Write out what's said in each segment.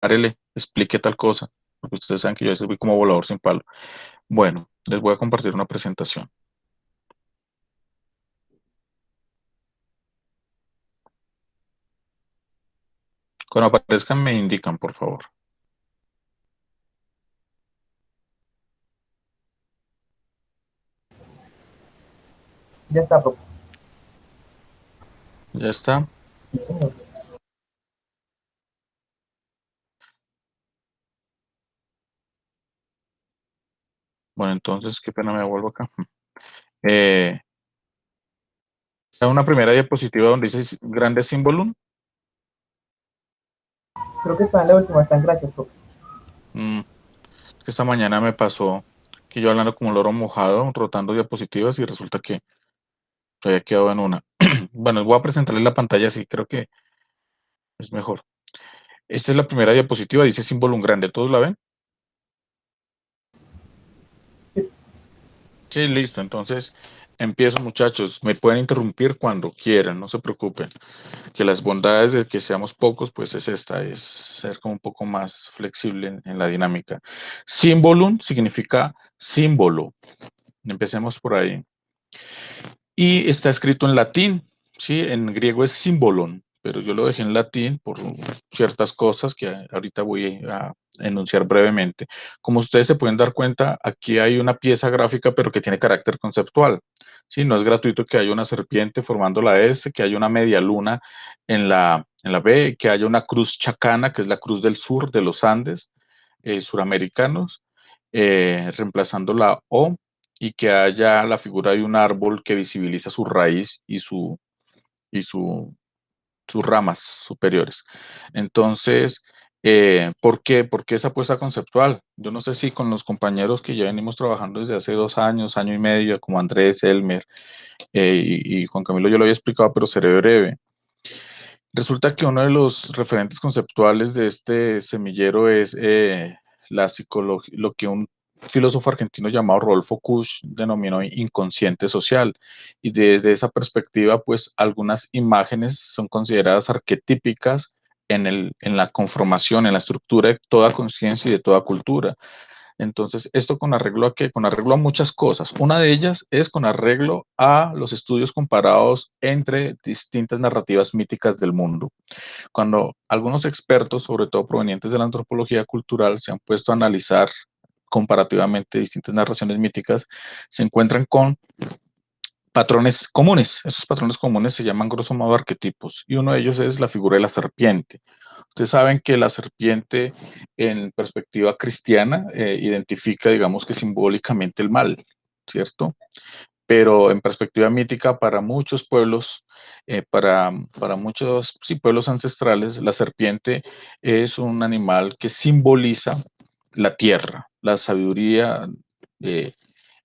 párele, explique tal cosa, porque ustedes saben que yo a veces voy como volador sin palo. Bueno, les voy a compartir una presentación. Cuando aparezcan me indican, por favor. Ya está, profe. Ya está. Sí, señor. Bueno, entonces, qué pena me vuelvo acá. Eh, Está una primera diapositiva donde dice grande símbolo. Creo que está en la última, están gracias, profe. Mm, es que esta mañana me pasó que yo hablando como un loro mojado, rotando diapositivas y resulta que había quedado en una. Bueno, voy a presentarles la pantalla así, creo que es mejor. Esta es la primera diapositiva, dice símbolo grande, ¿todos la ven? Sí. Sí, listo. Entonces, empiezo, muchachos. Me pueden interrumpir cuando quieran, no se preocupen. Que las bondades de que seamos pocos, pues es esta, es ser como un poco más flexible en la dinámica. Symbolum significa símbolo. Empecemos por ahí. Y está escrito en latín, ¿sí? En griego es symbolon, pero yo lo dejé en latín por ciertas cosas que ahorita voy a enunciar brevemente. Como ustedes se pueden dar cuenta, aquí hay una pieza gráfica, pero que tiene carácter conceptual. ¿Sí? No es gratuito que haya una serpiente formando la S, que haya una media luna en la B, que haya una cruz chacana, que es la cruz del sur de los Andes, suramericanos, reemplazando la O, y que haya la figura de un árbol que visibiliza su raíz y sus ramas superiores. Entonces, ¿por qué? ¿Por qué esa apuesta conceptual? Yo no sé si con los compañeros que ya venimos trabajando desde hace 2 años, año y medio, como Andrés, Elmer y Juan Camilo, yo lo había explicado, pero seré breve. Resulta que uno de los referentes conceptuales de este semillero es la psicología, lo que un filósofo argentino llamado Rodolfo Kusch denominó inconsciente social. Y desde esa perspectiva, pues algunas imágenes son consideradas arquetípicas en la conformación, en la estructura de toda conciencia y de toda cultura. Entonces, ¿esto con arreglo a qué? Con arreglo a muchas cosas. Una de ellas es con arreglo a los estudios comparados entre distintas narrativas míticas del mundo. Cuando algunos expertos, sobre todo provenientes de la antropología cultural, se han puesto a analizar comparativamente distintas narraciones míticas, se encuentran con patrones comunes. Esos patrones comunes se llaman grosso modo arquetipos y uno de ellos es la figura de la serpiente. Ustedes saben que la serpiente en perspectiva cristiana identifica, digamos que simbólicamente el mal, ¿cierto? Pero en perspectiva mítica para muchos pueblos, para muchos sí, pueblos ancestrales, la serpiente es un animal que simboliza la tierra, la sabiduría eh,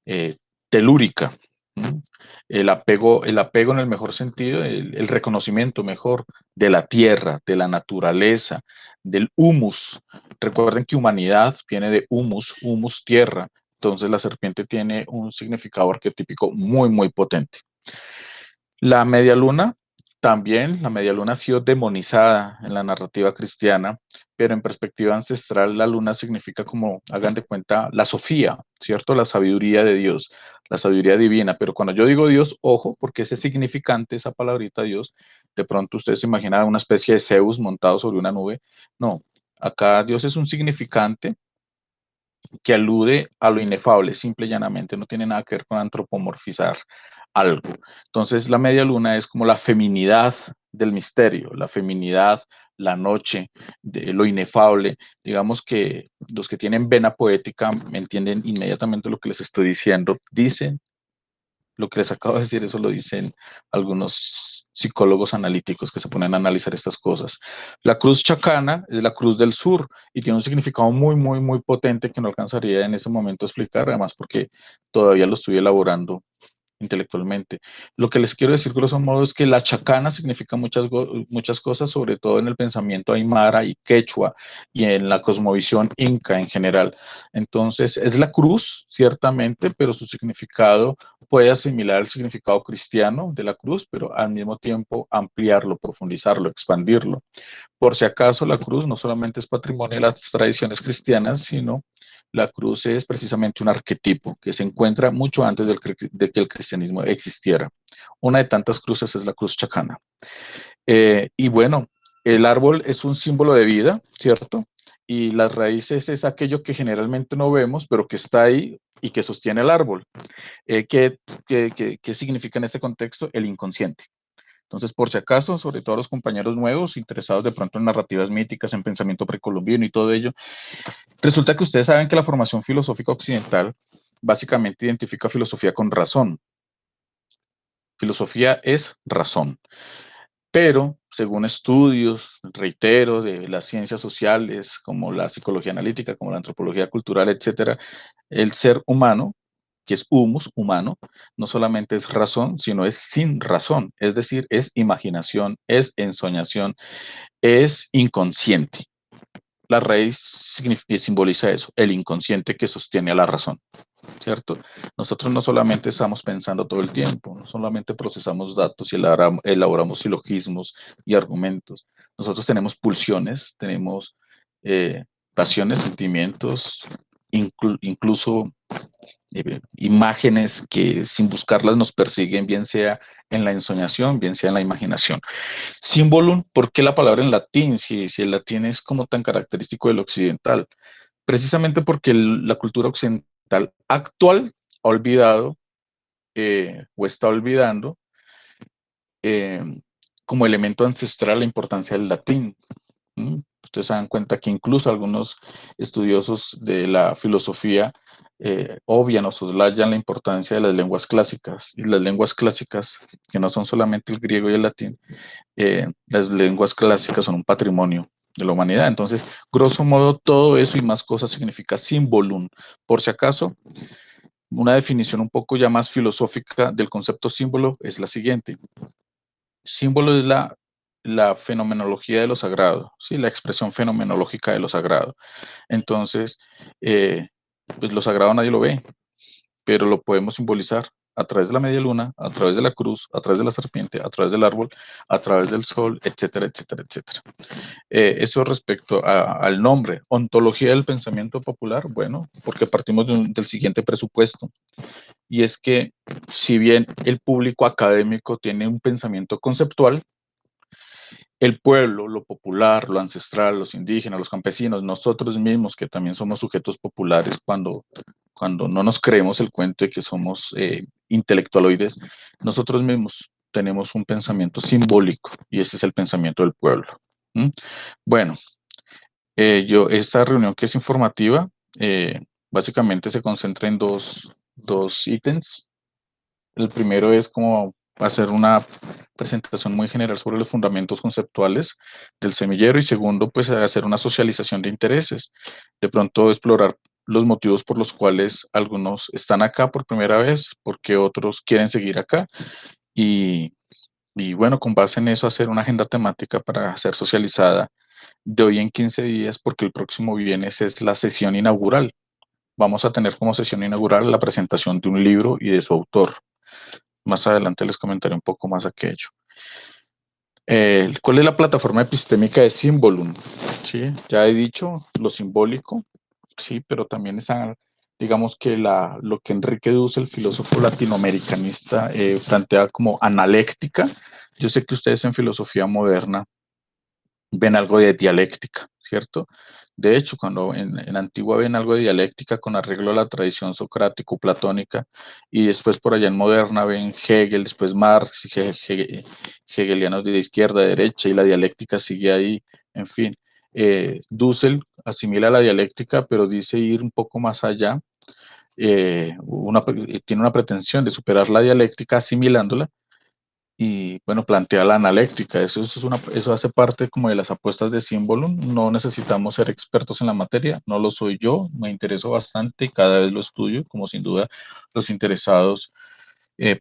eh, telúrica, ¿no? El apego en el mejor sentido, el reconocimiento mejor de la tierra, de la naturaleza, del humus. Recuerden que humanidad viene de humus, humus tierra. Entonces la serpiente tiene un significado arquetípico muy, muy potente. La media luna, también, la media luna ha sido demonizada en la narrativa cristiana, pero en perspectiva ancestral la luna significa como, hagan de cuenta, la Sofía, ¿cierto? La sabiduría de Dios, la sabiduría divina. Pero cuando yo digo Dios, ojo, porque ese significante, esa palabrita Dios, de pronto ustedes se imaginan una especie de Zeus montado sobre una nube. No, acá Dios es un significante que alude a lo inefable, simple y llanamente, no tiene nada que ver con antropomorfizar algo. Entonces, la media luna es como la feminidad del misterio, la feminidad, la noche, de lo inefable. Digamos que los que tienen vena poética me entienden inmediatamente lo que les estoy diciendo. Dicen lo que les acabo de decir, eso lo dicen algunos psicólogos analíticos que se ponen a analizar estas cosas. La cruz chacana es la cruz del sur y tiene un significado muy, muy, muy potente que no alcanzaría en ese momento a explicar, además porque todavía lo estoy elaborando intelectualmente. Lo que les quiero decir, grosso modo, es que la chacana significa muchas cosas, sobre todo en el pensamiento aymara y quechua y en la cosmovisión inca en general. Entonces, es la cruz, ciertamente, pero su significado puede asimilar el significado cristiano de la cruz, pero al mismo tiempo ampliarlo, profundizarlo, expandirlo. Por si acaso, la cruz no solamente es patrimonio de las tradiciones cristianas, sino la cruz es precisamente un arquetipo que se encuentra mucho antes de que el cristianismo existiera. Una de tantas cruces es la cruz chacana. Y bueno, el árbol es un símbolo de vida, ¿cierto? Y las raíces es aquello que generalmente no vemos, pero que está ahí y que sostiene el árbol. ¿Qué significa en este contexto? El inconsciente. Entonces, por si acaso, sobre todo los compañeros nuevos, interesados de pronto en narrativas míticas, en pensamiento precolombino y todo ello, resulta que ustedes saben que la formación filosófica occidental básicamente identifica filosofía con razón. Filosofía es razón. Pero, según estudios, reitero, de las ciencias sociales, como la psicología analítica, como la antropología cultural, etcétera, el ser humano, que es humus, humano, no solamente es razón, sino es sin razón, es decir, es imaginación, es ensoñación, es inconsciente. La raíz simboliza eso, el inconsciente que sostiene a la razón, ¿cierto? Nosotros no solamente estamos pensando todo el tiempo, no solamente procesamos datos y elaboramos silogismos y argumentos. Nosotros tenemos pulsiones, tenemos pasiones, sentimientos, incluso imágenes que sin buscarlas nos persiguen, bien sea en la ensoñación, bien sea en la imaginación. Símbolum, ¿por qué la palabra en latín? Si el latín es como tan característico del occidental. Precisamente porque la cultura occidental actual ha olvidado o está olvidando eh, como elemento ancestral la importancia del latín. ¿Mm? Ustedes se dan cuenta que incluso algunos estudiosos de la filosofía obvian o soslayan la importancia de las lenguas clásicas. Y las lenguas clásicas, que no son solamente el griego y el latín, las lenguas clásicas son un patrimonio de la humanidad. Entonces, grosso modo, todo eso y más cosas significa símbolum. Por si acaso, una definición un poco ya más filosófica del concepto símbolo es la siguiente. Símbolo es la fenomenología de lo sagrado, ¿sí? La expresión fenomenológica de lo sagrado. Entonces, eh, pues lo sagrado nadie lo ve, pero lo podemos simbolizar a través de la media luna, a través de la cruz, a través de la serpiente, a través del árbol, a través del sol, etcétera, etcétera, etcétera. Eso respecto al nombre, ontología del pensamiento popular, bueno, porque partimos del siguiente presupuesto, y es que si bien el público académico tiene un pensamiento conceptual, el pueblo, lo popular, lo ancestral, los indígenas, los campesinos, nosotros mismos que también somos sujetos populares cuando no nos creemos el cuento de que somos intelectualoides, nosotros mismos tenemos un pensamiento simbólico y ese es el pensamiento del pueblo. ¿Mm? Bueno, esta reunión que es informativa, básicamente se concentra en dos ítems. El primero es como hacer una presentación muy general sobre los fundamentos conceptuales del semillero y segundo, pues hacer una socialización de intereses. De pronto explorar los motivos por los cuales algunos están acá por primera vez, porque otros quieren seguir acá y, y bueno, con base en eso hacer una agenda temática para ser socializada de hoy en 15 días, porque el próximo viernes es la sesión inaugural. Vamos a tener como sesión inaugural la presentación de un libro y de su autor. Más adelante les comentaré un poco más aquello. ¿Cuál es la plataforma epistémica de Symbolum? Sí, ya he dicho lo simbólico, sí, pero también está, digamos que lo que Enrique Dussel, el filósofo latinoamericanista, plantea como analéctica. Yo sé que ustedes en filosofía moderna ven algo de dialéctica, ¿cierto? De hecho, cuando en Antigua ven algo de dialéctica con arreglo a la tradición socrático-platónica, y después por allá en Moderna ven Hegel, después Marx, y hegelianos de izquierda a derecha, y la dialéctica sigue ahí, en fin. Dussel asimila la dialéctica, pero dice ir un poco más allá, tiene una pretensión de superar la dialéctica asimilándola, y bueno, plantea la analéctica, eso hace parte como de las apuestas de Symbolum, no necesitamos ser expertos en la materia, no lo soy yo, me intereso bastante y cada vez lo estudio, como sin duda los interesados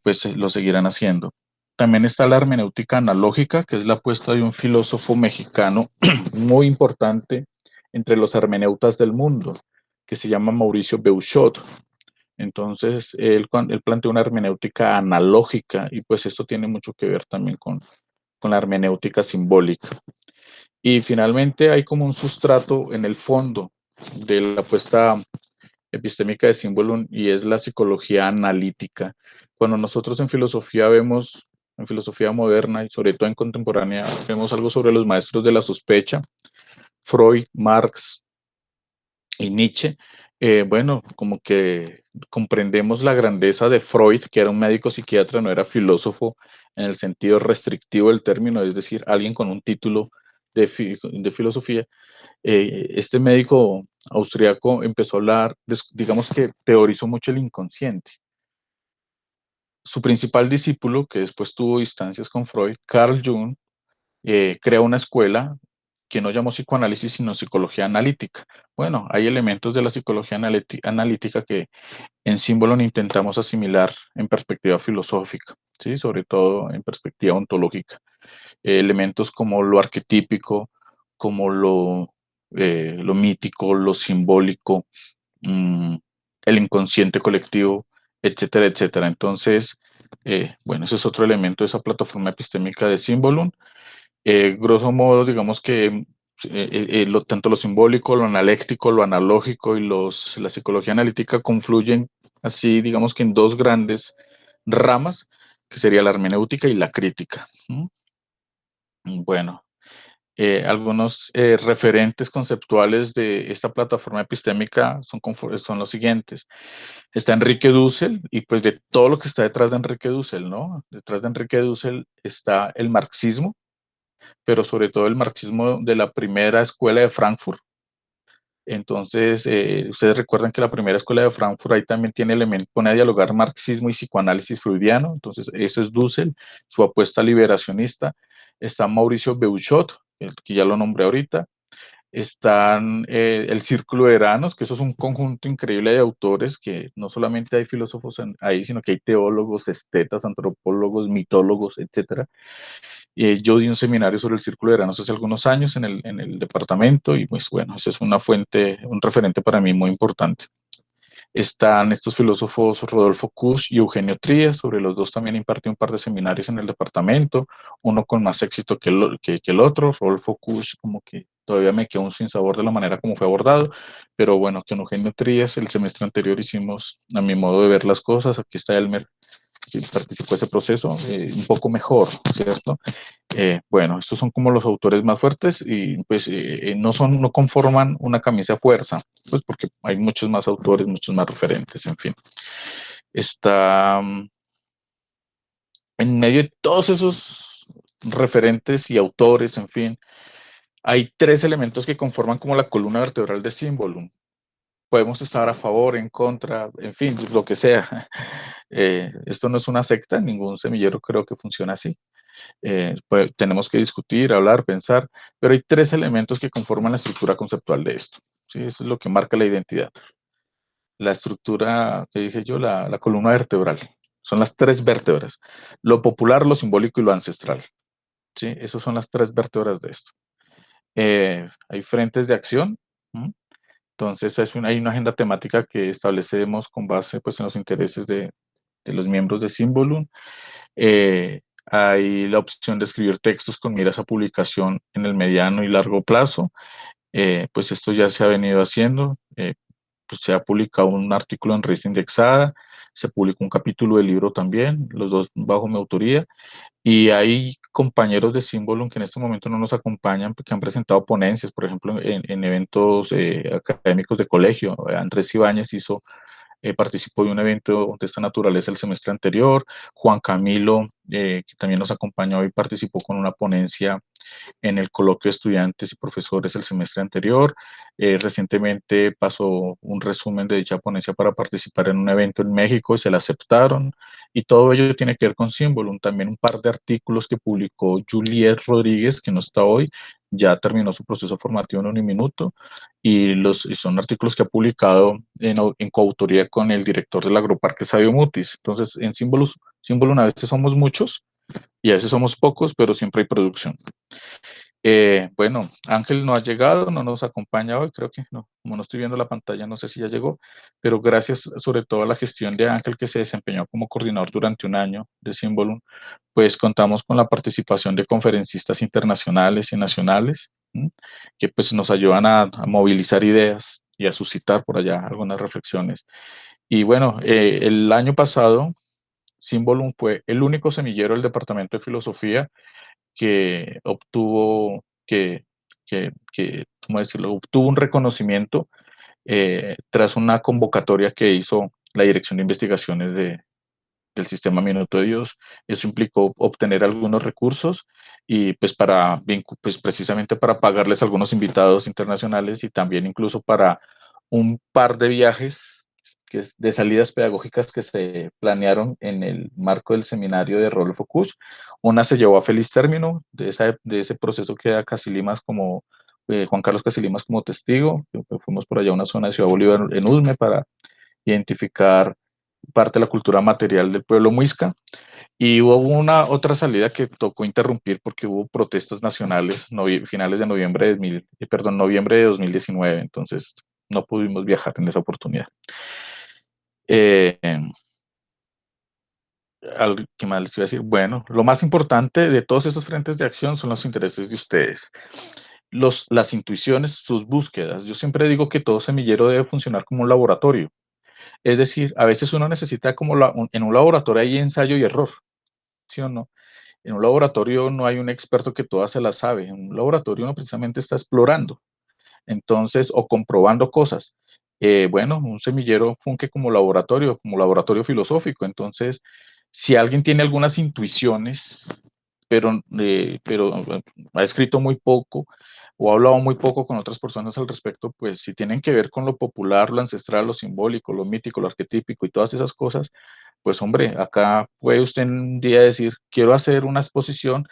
pues lo seguirán haciendo. También está la hermenéutica analógica, que es la apuesta de un filósofo mexicano muy importante entre los hermeneutas del mundo, que se llama Mauricio Beuchot. Entonces, él plantea una hermenéutica analógica y pues esto tiene mucho que ver también con la hermenéutica simbólica. Y finalmente hay como un sustrato en el fondo de la apuesta epistémica de símbolo y es la psicología analítica. Cuando nosotros en filosofía vemos, en filosofía moderna y sobre todo en contemporánea, vemos algo sobre los maestros de la sospecha, Freud, Marx y Nietzsche, bueno, como que comprendemos la grandeza de Freud, que era un médico psiquiatra, no era filósofo en el sentido restrictivo del término, es decir, alguien con un título de filosofía. Este médico austriaco empezó a hablar, digamos que teorizó mucho el inconsciente. Su principal discípulo, que después tuvo distancias con Freud, Carl Jung, crea una escuela que no llamó psicoanálisis, sino psicología analítica. Bueno, hay elementos de la psicología analítica que en símbolo intentamos asimilar en perspectiva filosófica, ¿sí? Sobre todo en perspectiva ontológica. Elementos como lo arquetípico, como lo mítico, lo simbólico, mmm, el inconsciente colectivo, etcétera, etcétera. Entonces, bueno, ese es otro elemento de esa plataforma epistémica de Symbolum. Grosso modo, digamos que tanto lo simbólico, lo analéctico, lo analógico y la psicología analítica confluyen así, digamos que en dos grandes ramas, que sería la hermenéutica y la crítica. ¿Mm? Bueno, algunos referentes conceptuales de esta plataforma epistémica son los siguientes. Está Enrique Dussel y pues de todo lo que está detrás de Enrique Dussel, ¿no? Detrás de Enrique Dussel está el marxismo, pero sobre todo el marxismo de la primera escuela de Frankfurt. Entonces, ustedes recuerdan que la primera escuela de Frankfurt ahí también tiene elementos, pone a dialogar marxismo y psicoanálisis freudiano, entonces eso es Dussel, su apuesta liberacionista. Está Mauricio Beuchot, el que ya lo nombré ahorita. Están el Círculo de Eranos, que eso es un conjunto increíble de autores, que no solamente hay filósofos ahí, sino que hay teólogos, estetas, antropólogos, mitólogos, etcétera. Yo di un seminario sobre el Círculo de Eranos hace algunos años en el departamento y pues bueno, esa es una fuente, un referente para mí muy importante. Están estos filósofos Rodolfo Kusch y Eugenio Trías, sobre los dos también impartí un par de seminarios en el departamento, uno con más éxito que el otro. Rodolfo Kusch como que todavía me quedó un sinsabor de la manera como fue abordado, pero bueno, con Eugenio Trías el semestre anterior hicimos, a mi modo de ver las cosas, aquí está Elmer, que participó de ese proceso, un poco mejor, ¿cierto? Bueno, estos son como los autores más fuertes y pues no conforman una camisa a fuerza, pues porque hay muchos más autores, muchos más referentes, en fin. Está en medio de todos esos referentes y autores, en fin, hay tres elementos que conforman como la columna vertebral de Symbolum. Podemos estar a favor, en contra, en fin, lo que sea. Esto no es una secta, ningún semillero creo que funciona así. Pues, tenemos que discutir, hablar, pensar, pero hay tres elementos que conforman la estructura conceptual de esto. ¿Sí? Eso es lo que marca la identidad. La estructura que dije yo, la columna vertebral. Son las tres vértebras. Lo popular, lo simbólico y lo ancestral. ¿Sí? Esas son las tres vértebras de esto. Hay frentes de acción. ¿Mm? Entonces hay una agenda temática que establecemos con base pues, en los intereses de los miembros de Symbolum. Hay la opción de escribir textos con miras a publicación en el mediano y largo plazo. Pues esto ya se ha venido haciendo. Pues se ha publicado un artículo en revista indexada, se publicó un capítulo del libro también, los dos bajo mi autoría. Y hay compañeros de Symbolum que en este momento no nos acompañan, que han presentado ponencias, por ejemplo, en eventos académicos de colegio. Andrés Ibáñez participó de un evento de esta naturaleza el semestre anterior. Juan Camilo, que también nos acompañó y participó con una ponencia en el coloquio de estudiantes y profesores el semestre anterior. Recientemente pasó un resumen de dicha ponencia para participar en un evento en México y se la aceptaron. Y todo ello tiene que ver con Symbolum. También un par de artículos que publicó Juliet Rodríguez, que no está hoy, ya terminó su proceso formativo en un minuto, y son artículos que ha publicado en coautoría con el director del Agroparque Sabio Mutis. Entonces, en Symbolum a veces somos muchos y a veces somos pocos, pero siempre hay producción. Bueno, Ángel no ha llegado, no nos acompaña hoy, creo que no, como no estoy viendo la pantalla, no sé si ya llegó, pero gracias sobre todo a la gestión de Ángel, que se desempeñó como coordinador durante un año de Symbolum, pues contamos con la participación de conferencistas internacionales y nacionales, ¿m? Que pues nos ayudan a movilizar ideas y a suscitar por allá algunas reflexiones. Y bueno, el año pasado, Symbolum fue el único semillero del Departamento de Filosofía que obtuvo, ¿cómo decirlo? Obtuvo un reconocimiento tras una convocatoria que hizo la Dirección de Investigaciones del Sistema Minuto de Dios. Eso implicó obtener algunos recursos y pues precisamente para pagarles a algunos invitados internacionales y también incluso para un par de viajes de salidas pedagógicas que se planearon en el marco del seminario de Rodolfo Kusch. Una se llevó a feliz término, de ese proceso queda Casilimas como, Juan Carlos Casilimas como testigo. Fuimos por allá a una zona de Ciudad Bolívar en Usme para identificar parte de la cultura material del pueblo muisca. Y hubo una otra salida que tocó interrumpir porque hubo protestas nacionales finales de noviembre noviembre de 2019, entonces no pudimos viajar en esa oportunidad. Eh, ¿Qué más les iba a decir? Bueno, lo más importante de todos esos frentes de acción son los intereses de ustedes. Las intuiciones, sus búsquedas. Yo siempre digo que todo semillero debe funcionar como un laboratorio. Es decir, a veces uno necesita en un laboratorio hay ensayo y error, ¿sí o no? En un laboratorio no hay un experto que todas se las sabe. En un laboratorio uno precisamente está explorando, entonces, o comprobando cosas. Bueno, un semillero funge como laboratorio filosófico. Entonces, si alguien tiene algunas intuiciones, pero ha escrito muy poco o ha hablado muy poco con otras personas al respecto, pues si tienen que ver con lo popular, lo ancestral, lo simbólico, lo mítico, lo arquetípico y todas esas cosas, pues hombre, acá puede usted un día decir, quiero hacer una exposición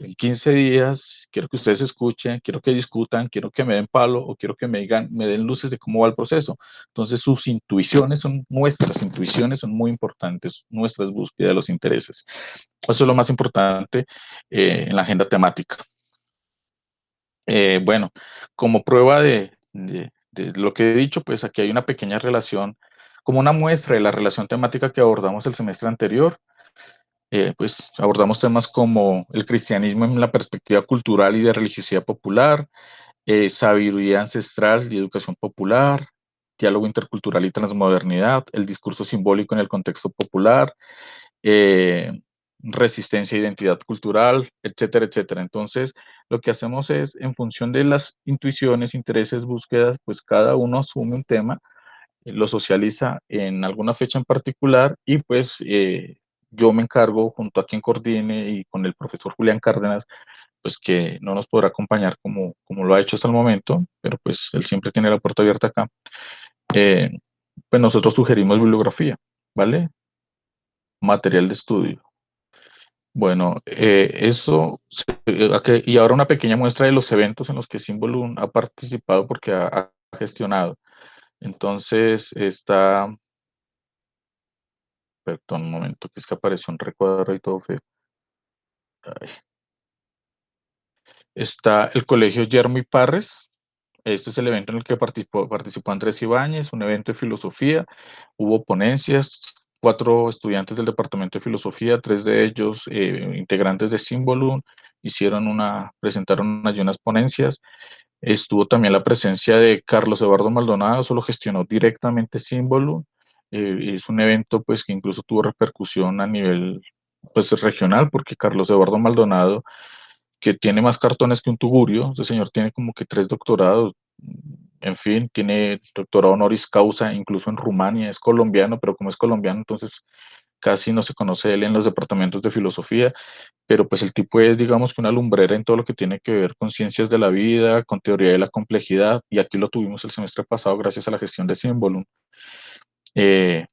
en 15 días, quiero que ustedes escuchen, quiero que discutan, quiero que me den palo o quiero que me digan, me den luces de cómo va el proceso. Entonces nuestras intuiciones son muy importantes, nuestras búsquedas de los intereses. Eso es lo más importante en la agenda temática. Bueno, como prueba de lo que he dicho, pues aquí hay una pequeña relación, como una muestra de la relación temática que abordamos el semestre anterior. Pues abordamos temas como el cristianismo en la perspectiva cultural y de religiosidad popular, sabiduría ancestral y educación popular, diálogo intercultural y transmodernidad, el discurso simbólico en el contexto popular, eh, resistencia e identidad cultural, etcétera, etcétera. Entonces, lo que hacemos es, en función de las intuiciones, intereses, búsquedas, pues cada uno asume un tema, lo socializa en alguna fecha en particular y pues yo me encargo junto a quien coordine y con el profesor Julián Cárdenas, pues que no nos podrá acompañar como lo ha hecho hasta el momento, pero pues él siempre tiene la puerta abierta acá. Eh, pues nosotros sugerimos bibliografía, ¿vale? Material de estudio. Bueno, y ahora una pequeña muestra de los eventos en los que Symbolum ha participado porque ha gestionado. Entonces, perdón, un momento, que es que apareció un recuadro y todo feo. Ay. Está el Colegio Yermo y Parres. Este es el evento en el que participó Andrés Ibáñez, un evento de filosofía. Hubo ponencias, 4 estudiantes del Departamento de Filosofía, 3 de ellos integrantes de Symbolum, presentaron allí unas ponencias. Estuvo también la presencia de Carlos Eduardo Maldonado, eso lo gestionó directamente Symbolum. Es un evento pues que incluso tuvo repercusión a nivel pues regional, porque Carlos Eduardo Maldonado, que tiene más cartones que un tugurio, ese señor tiene como que 3 doctorados, en fin, tiene doctorado honoris causa incluso en Rumania, es colombiano, pero como es colombiano, entonces casi no se conoce de él en los departamentos de filosofía, pero pues el tipo es, digamos que una lumbrera en todo lo que tiene que ver con ciencias de la vida, con teoría de la complejidad, y aquí lo tuvimos el semestre pasado gracias a la gestión de Symbolum.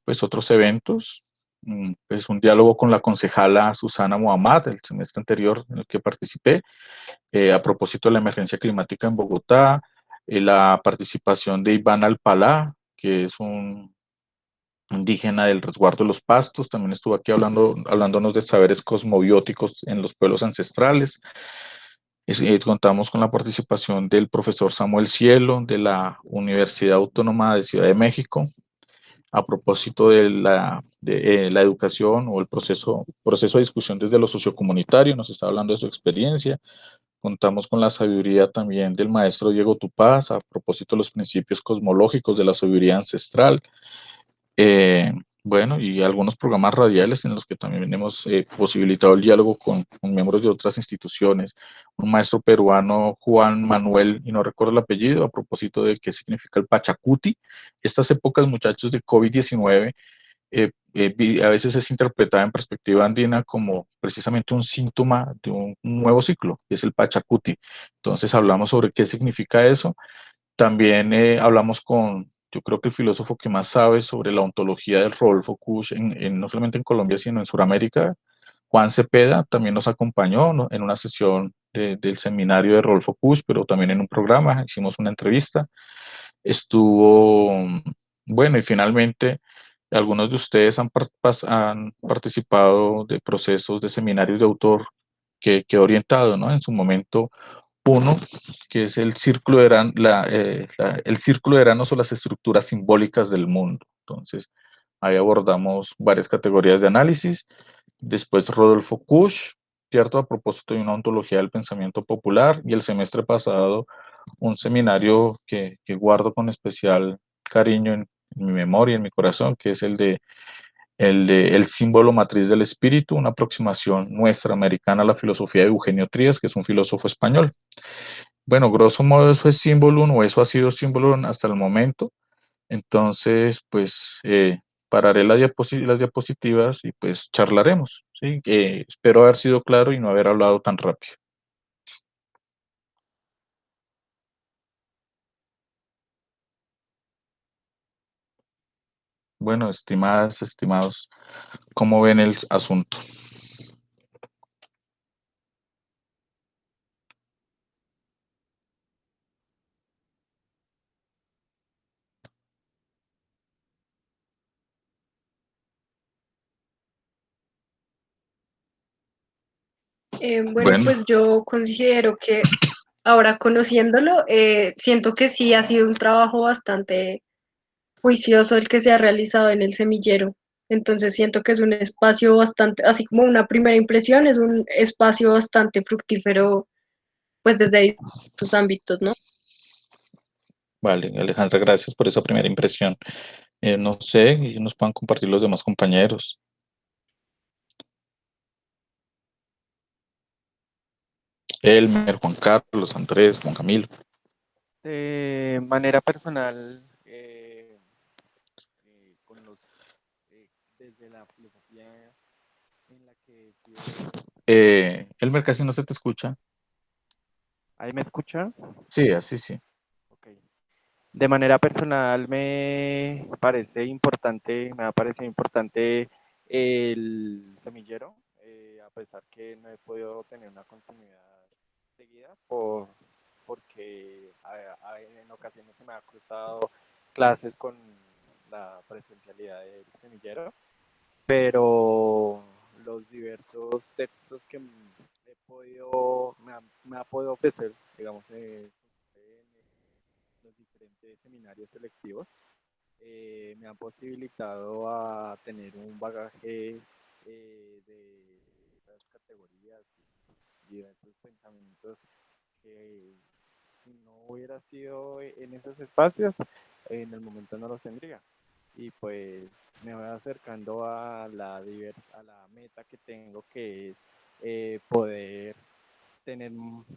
Pues otros eventos, pues un diálogo con la concejala Susana Muhammad el semestre anterior en el que participé, a propósito de la emergencia climática en Bogotá, la participación de Iván Alpalá, que es un indígena del resguardo de los pastos, también estuvo aquí hablándonos de saberes cosmobióticos en los pueblos ancestrales. Contamos con la participación del profesor Samuel Cielo de la Universidad Autónoma de Ciudad de México, a propósito de la educación o el proceso de discusión desde lo sociocomunitario, nos está hablando de su experiencia. Contamos con la sabiduría también del maestro Diego Tupaz, a propósito de los principios cosmológicos de la sabiduría ancestral. Eh, bueno, y algunos programas radiales en los que también hemos posibilitado el diálogo con miembros de otras instituciones. Un maestro peruano, Juan Manuel, y no recuerdo el apellido, a propósito de qué significa el Pachacuti. Estas épocas, muchachos, de COVID-19, a veces es interpretada en perspectiva andina como precisamente un síntoma de un nuevo ciclo, que es el Pachacuti. Entonces hablamos sobre qué significa eso. También hablamos con, yo creo que el filósofo que más sabe sobre la ontología del Rodolfo Kusch, no solamente en Colombia, sino en Sudamérica, Juan Cepeda, también nos acompañó, ¿no?, en una sesión del seminario de Rodolfo Kusch, pero también en un programa, hicimos una entrevista. Estuvo, bueno, y finalmente, algunos de ustedes han participado de procesos de seminarios de autor que he orientado, ¿no? En su momento, uno, que es el círculo de el círculo de Eranos o las estructuras simbólicas del mundo. Entonces, ahí abordamos varias categorías de análisis. Después, Rodolfo Kusch, ¿cierto? A propósito de una ontología del pensamiento popular. Y el semestre pasado, un seminario que guardo con especial cariño en mi memoria, en mi corazón, que es el de El símbolo matriz del espíritu, una aproximación nuestra americana a la filosofía de Eugenio Trías, que es un filósofo español. Bueno, grosso modo eso es Symbolum o eso ha sido Symbolum hasta el momento. Entonces, pues pararé las diapositivas y pues charlaremos, ¿sí? Espero haber sido claro y no haber hablado tan rápido. Bueno, estimadas, estimados, ¿cómo ven el asunto? Bueno, Bueno, pues yo considero que ahora conociéndolo, siento que sí ha sido un trabajo bastante juicioso el que se ha realizado en el semillero. Entonces siento que es un espacio bastante, así como una primera impresión, es un espacio bastante fructífero, pues desde sus ámbitos, ¿no? vale, Alejandra, gracias por esa primera impresión. No sé, y nos puedan compartir los demás compañeros. Elmer, Juan Carlos, Andrés, Juan Camilo. De manera personal, con los, desde la filosofía en la que he sido... Elmer, casi no se te escucha. ¿Ahí me escuchan? Sí, así sí. Ok. De manera personal me parece importante, me ha parecido importante el semillero, a pesar que no he podido tener una continuidad seguida porque en ocasiones se me ha cruzado clases con la presencialidad del semillero, pero los diversos textos que me ha podido ofrecer, digamos, en los diferentes seminarios selectivos, me han posibilitado a tener un bagaje de esas categorías y diversos pensamientos que si no hubiera sido en esos espacios, en el momento no los tendría. Y pues me voy acercando a la meta que tengo, que es poder tener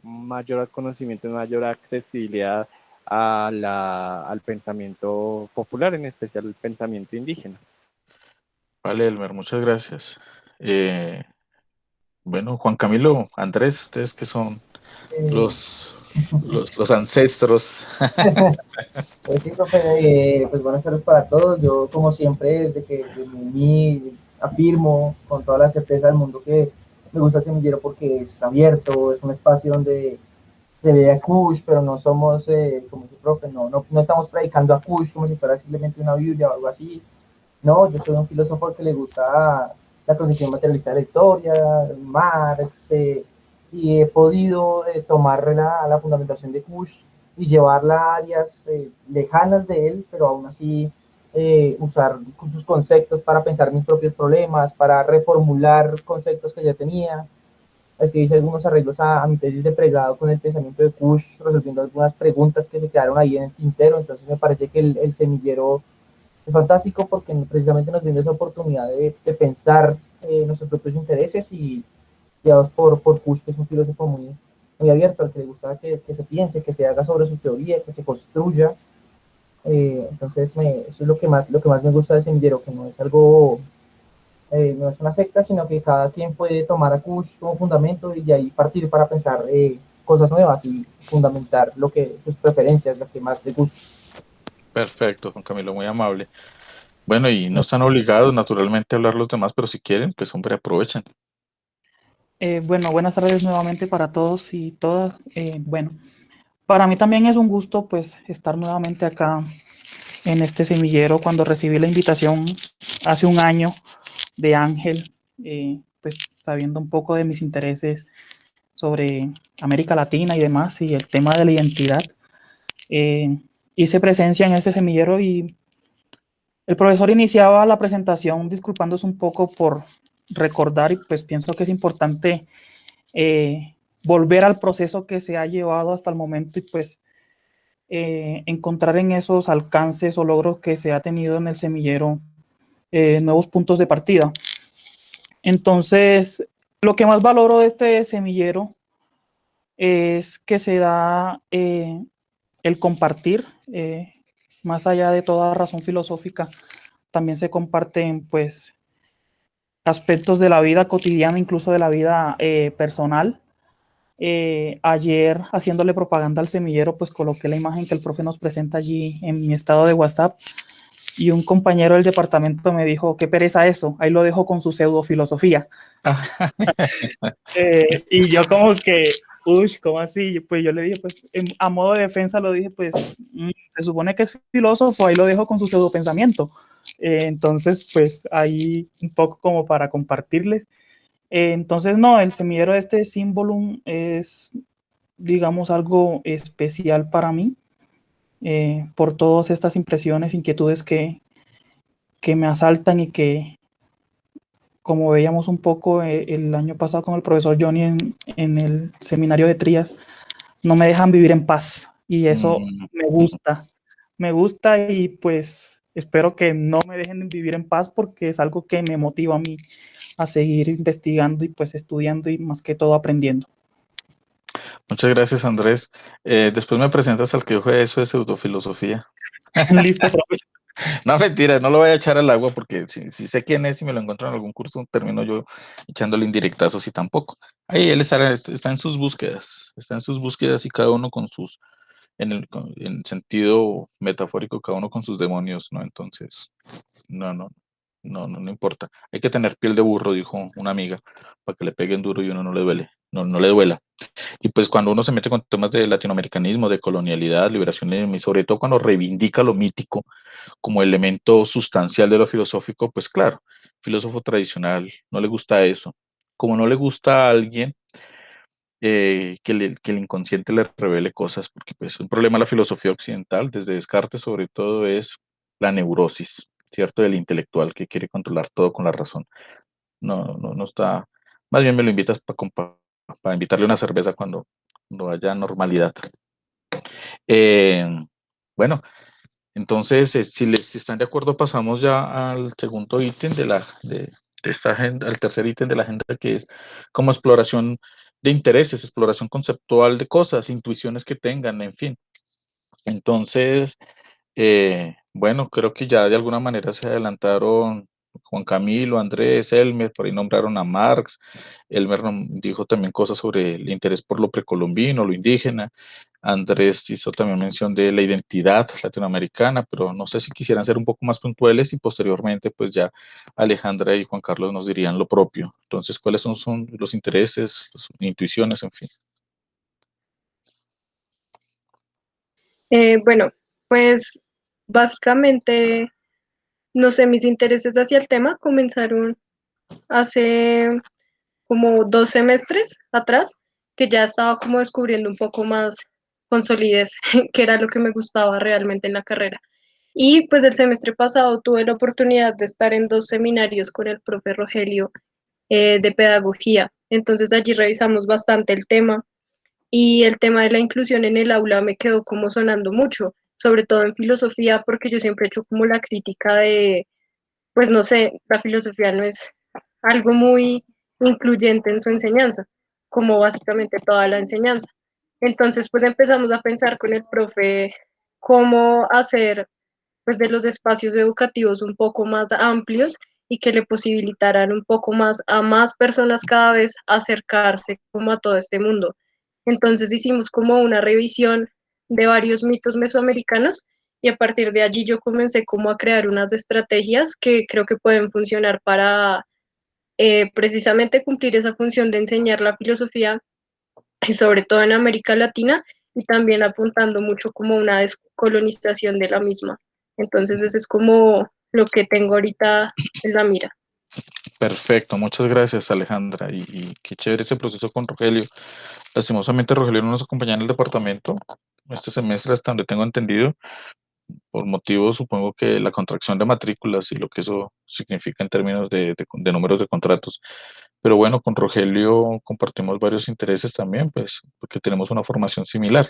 mayor conocimiento, mayor accesibilidad al pensamiento popular, en especial el pensamiento indígena. Vale, Elmer, muchas gracias. Eh, bueno, Juan Camilo, Andrés, ustedes que son Eh, los, los ancestros. Pues sí, profe, pues buenas tardes para todos. Yo, como siempre, desde que me uní, afirmo con toda la certeza del mundo que me gusta el semillero porque es abierto, es un espacio donde se ve a Kush, pero no somos, como dice el profe, no estamos predicando a Kush como si fuera simplemente una Biblia o algo así. No, yo soy un filósofo que le gusta la concepción materialista de la historia, Marx, y he podido tomar la fundamentación de Kush y llevarla a áreas lejanas de él, pero aún así usar sus conceptos para pensar mis propios problemas, para reformular conceptos que ya tenía. Así hice algunos arreglos a mi tesis de pregrado con el pensamiento de Kush, resolviendo algunas preguntas que se quedaron ahí en el tintero. Entonces me parece que el semillero es fantástico porque precisamente nos brinda esa oportunidad de pensar nuestros propios intereses y guiados por Kush, que es un filósofo muy abierto, al que le gusta que se piense, que se haga sobre su teoría, que se construya. Entonces, eso es lo que más me gusta de Semillero, que no es algo, no es una secta, sino que cada quien puede tomar a Kush como fundamento y de ahí partir para pensar cosas nuevas y fundamentar sus preferencias, lo que más le gusta. Perfecto, Juan Camilo, muy amable. Bueno, y no están obligados naturalmente a hablar los demás, pero si quieren, pues hombre, aprovechen. Bueno, buenas tardes nuevamente para todos y todas. Bueno, para mí también es un gusto pues estar nuevamente acá en este semillero cuando recibí la invitación hace un año de Ángel, pues sabiendo un poco de mis intereses sobre América Latina y demás y el tema de la identidad. Hice presencia en este semillero y el profesor iniciaba la presentación disculpándose un poco por recordar y pues pienso que es importante volver al proceso que se ha llevado hasta el momento y pues encontrar en esos alcances o logros que se ha tenido en el semillero nuevos puntos de partida. Entonces, lo que más valoro de este semillero es que se da el compartir, más allá de toda razón filosófica, también se comparten pues aspectos de la vida cotidiana, incluso de la vida personal. Ayer, haciéndole propaganda al semillero, pues coloqué la imagen que el profe nos presenta allí en mi estado de WhatsApp y un compañero del departamento me dijo, qué pereza eso, ahí lo dejo con su pseudo filosofía. Y yo como que, uy, ¿cómo así? Pues yo le dije, pues a modo de defensa lo dije, pues se supone que es filósofo, ahí lo dejo con su pseudo pensamiento. Entonces, pues ahí un poco como para compartirles. Entonces, no, el semillero de este Symbolum es, digamos, algo especial para mí, por todas estas impresiones, inquietudes que me asaltan y que, como veíamos un poco el año pasado con el profesor Johnny en el seminario de Trías, no me dejan vivir en paz y eso me gusta y pues espero que no me dejen vivir en paz porque es algo que me motiva a mí a seguir investigando y pues estudiando y más que todo aprendiendo. Muchas gracias, Andrés. Después me presentas al que dijo eso de pseudofilosofía. Listo, profe. No, mentira, no lo voy a echar al agua porque si sé quién es y me lo encuentro en algún curso, termino yo echándole indirectazos y tampoco. Ahí él está está en sus búsquedas y cada uno con sus, en sentido metafórico, cada uno con sus demonios, ¿no? Entonces, no, no, no importa. Hay que tener piel de burro, dijo una amiga, para que le peguen duro y uno no le duele, no le duela. Y pues cuando uno se mete con temas de latinoamericanismo, de colonialidad, liberacionismo y sobre todo cuando reivindica lo mítico como elemento sustancial de lo filosófico, pues claro, filósofo tradicional no le gusta eso. Como no le gusta a alguien que el inconsciente le revele cosas, porque pues un problema de la filosofía occidental, desde Descartes sobre todo, es la neurosis, ¿cierto? Del intelectual que quiere controlar todo con la razón. No está, más bien me lo invitas para invitarle una cerveza cuando haya normalidad. Eh, bueno, entonces, si están de acuerdo, pasamos ya al segundo ítem de esta agenda, al tercer ítem de la agenda, que es como exploración de intereses, exploración conceptual de cosas, intuiciones que tengan, en fin. Entonces, bueno, creo que ya de alguna manera se adelantaron Juan Camilo, Andrés, Elmer, por ahí nombraron a Marx. Elmer dijo también cosas sobre el interés por lo precolombino, lo indígena. Andrés hizo también mención de la identidad latinoamericana, pero no sé si quisieran ser un poco más puntuales y posteriormente pues ya Alejandra y Juan Carlos nos dirían lo propio. Entonces, ¿cuáles son los intereses, las intuiciones, en fin? Bueno, pues básicamente, no sé, mis intereses hacia el tema comenzaron hace como 2 semestres atrás, que ya estaba como descubriendo un poco más con solidez qué era lo que me gustaba realmente en la carrera. Y pues el semestre pasado tuve la oportunidad de estar en 2 seminarios con el profe Rogelio de pedagogía. Entonces allí revisamos bastante el tema y el tema de la inclusión en el aula me quedó como sonando mucho, sobre todo en filosofía, porque yo siempre he hecho como la crítica de, pues no sé, la filosofía no es algo muy incluyente en su enseñanza, como básicamente toda la enseñanza. Entonces, pues empezamos a pensar con el profe cómo hacer pues de los espacios educativos un poco más amplios y que le posibilitaran un poco más a más personas cada vez acercarse como a todo este mundo. Entonces hicimos como una revisión de varios mitos mesoamericanos y a partir de allí yo comencé como a crear unas estrategias que creo que pueden funcionar para precisamente cumplir esa función de enseñar la filosofía, y sobre todo en América Latina, y también apuntando mucho como una descolonización de la misma. Entonces, ese es como lo que tengo ahorita en la mira. Perfecto, muchas gracias Alejandra y qué chévere ese proceso con Rogelio. Lastimosamente Rogelio no nos acompaña en el departamento este semestre hasta donde tengo entendido, por motivos supongo que la contracción de matrículas y lo que eso significa en términos de números de contratos. Pero bueno, con Rogelio compartimos varios intereses también, pues porque tenemos una formación similar.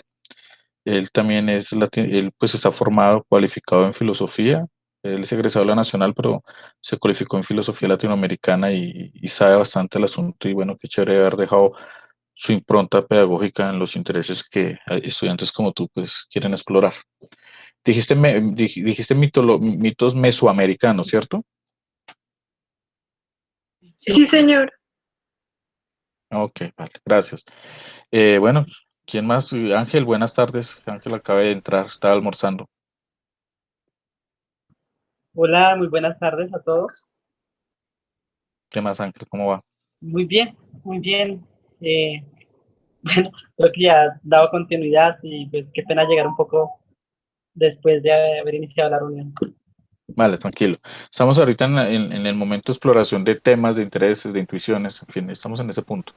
Él también él pues está formado, cualificado en filosofía. Él es egresado de la Nacional, pero se cualificó en filosofía latinoamericana y sabe bastante el asunto. Y bueno, qué chévere haber dejado su impronta pedagógica en los intereses que estudiantes como tú pues quieren explorar. Dijiste mitos mesoamericanos, ¿cierto? Sí, señor. Ok, vale, gracias. Bueno, ¿quién más? Ángel, buenas tardes. Ángel acaba de entrar, estaba almorzando. Hola, muy buenas tardes a todos. ¿Qué más, Ángel? ¿Cómo va? Muy bien, muy bien. Eh, bueno, creo que ya dado continuidad y pues qué pena llegar un poco después de haber iniciado la reunión. Vale, tranquilo. Estamos ahorita en el momento de exploración de temas, de intereses, de intuiciones, en fin, estamos en ese punto.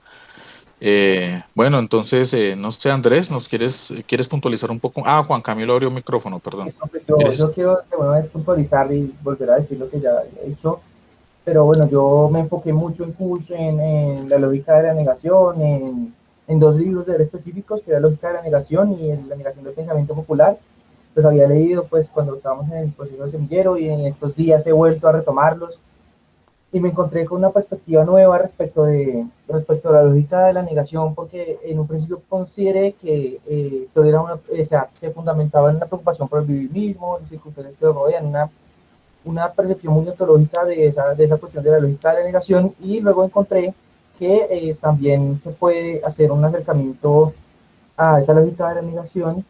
Bueno, entonces, no sé, Andrés, ¿quieres puntualizar un poco? Ah, Juan Camilo abrió micrófono, perdón. Pues yo quiero de una vez puntualizar y volver a decir lo que ya he dicho, pero bueno, yo me enfoqué mucho en Kush, en la lógica de la negación, en dos libros de él específicos, que era la lógica de la negación y la negación del pensamiento popular. Los había leído pues cuando estábamos en el proceso de semillero y en estos días he vuelto a retomarlos y me encontré con una perspectiva nueva respecto a la lógica de la negación, porque en un principio consideré que todo era o sea, se fundamentaba en una preocupación por el vivir mismo, las circunstancias que lo rodean, una percepción muy ontológica de esa cuestión de la lógica de la negación, y luego encontré que también se puede hacer un acercamiento a esa lógica de la negación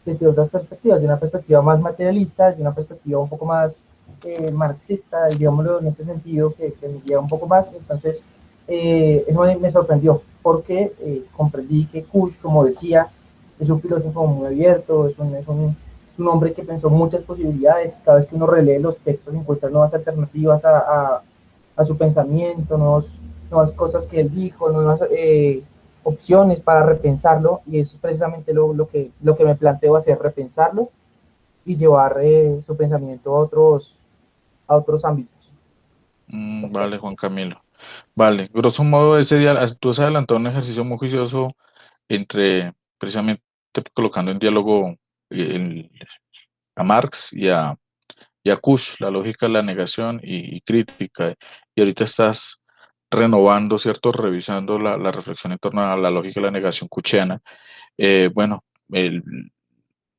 desde otras perspectivas, de una perspectiva más materialista, de una perspectiva un poco más marxista, digámoslo en ese sentido, que me guía un poco más. Entonces, eso me sorprendió, porque comprendí que Kush, como decía, es un filósofo muy abierto, es un hombre que pensó muchas posibilidades. Cada vez que uno relee los textos encuentra nuevas alternativas a su pensamiento, nuevas cosas que él dijo, nuevas opciones para repensarlo, y es precisamente lo que me planteo hacer, repensarlo y llevar su pensamiento a otros ámbitos. Vale, Juan Camilo. Vale, grosso modo, ese día tú has adelantado un ejercicio muy juicioso entre, precisamente, colocando en diálogo el- a Marx y a Kush, la lógica de la negación y crítica. Y ahorita estás renovando, ¿cierto? Revisando la reflexión en torno a la lógica de la negación kuchiana. Bueno, el-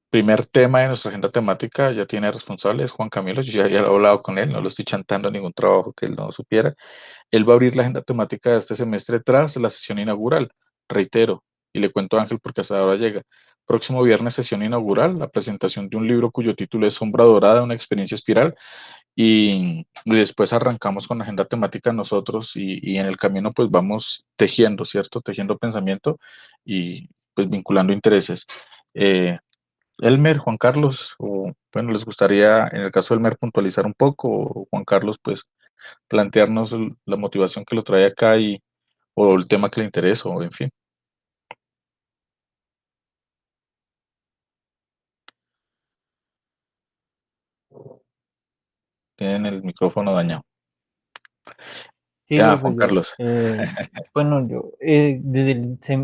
primer tema de nuestra agenda temática ya tiene responsable, es Juan Camilo. Yo ya he hablado con él, no lo estoy chantando a ningún trabajo que él no supiera. Él va a abrir la agenda temática de este semestre tras la sesión inaugural. Reitero, y le cuento a Ángel porque hasta ahora llega. Próximo viernes, sesión inaugural, la presentación de un libro cuyo título es Sombra Dorada, una experiencia espiral. Y después arrancamos con la agenda temática nosotros y en el camino pues vamos tejiendo, ¿cierto? Tejiendo pensamiento y pues vinculando intereses. Eh, Elmer, Juan Carlos, o bueno, les gustaría en el caso de Elmer puntualizar un poco, o Juan Carlos pues plantearnos la motivación que lo trae acá o el tema que le interesa, o en fin, tienen el micrófono dañado. Sí, Ya, profe, Juan Carlos. bueno, yo,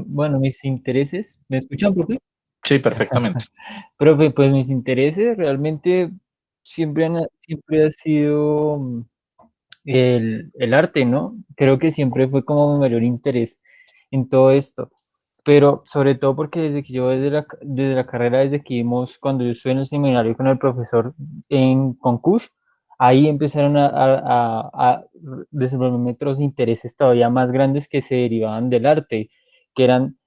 bueno, mis intereses, ¿me escuchan, profe? Sí, perfectamente. Profe, pues mis intereses realmente siempre ha sido el arte, ¿no? Creo que siempre fue como mi mayor interés en todo esto, pero sobre todo porque desde que yo desde la carrera, desde que vimos, cuando yo estuve en el seminario con el profesor en Concush, ahí empezaron a desenvolverme otros intereses todavía más grandes que se derivaban del arte, que eran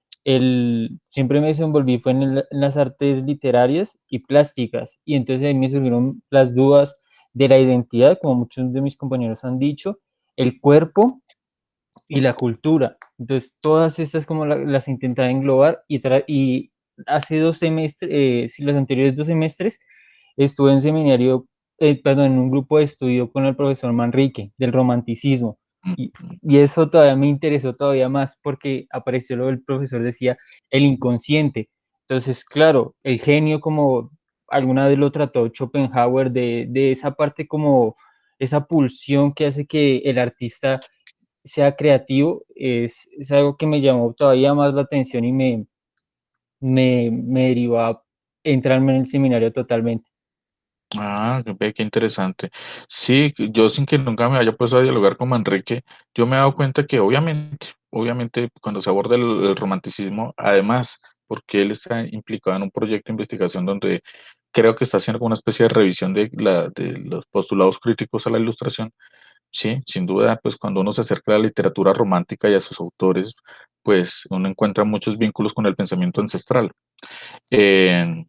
siempre me desenvolví fue en las artes literarias y plásticas, y entonces ahí me surgieron las dudas de la identidad, como muchos de mis compañeros han dicho, el cuerpo y la cultura. Entonces, todas estas como las intentaba englobar y hace 2 semestres, sí, los anteriores 2 semestres, estuve en seminario, perdón, en un grupo de estudio con el profesor Manrique del romanticismo. Y, y eso todavía me interesó todavía más porque apareció lo del profesor decía el inconsciente. Entonces, claro, el genio, como alguna vez lo trató Schopenhauer, de esa parte como esa pulsión que hace que el artista sea creativo, es algo que me llamó todavía más la atención y me derivó a entrarme en el seminario totalmente. Ah, ve, qué interesante. Sí, yo sin que nunca me haya puesto a dialogar con Manrique, yo me he dado cuenta que obviamente cuando se aborda el romanticismo, además, porque él está implicado en un proyecto de investigación donde creo que está haciendo como una especie de revisión de los postulados críticos a la ilustración, sí, sin duda, pues cuando uno se acerca a la literatura romántica y a sus autores, pues uno encuentra muchos vínculos con el pensamiento ancestral. Eh,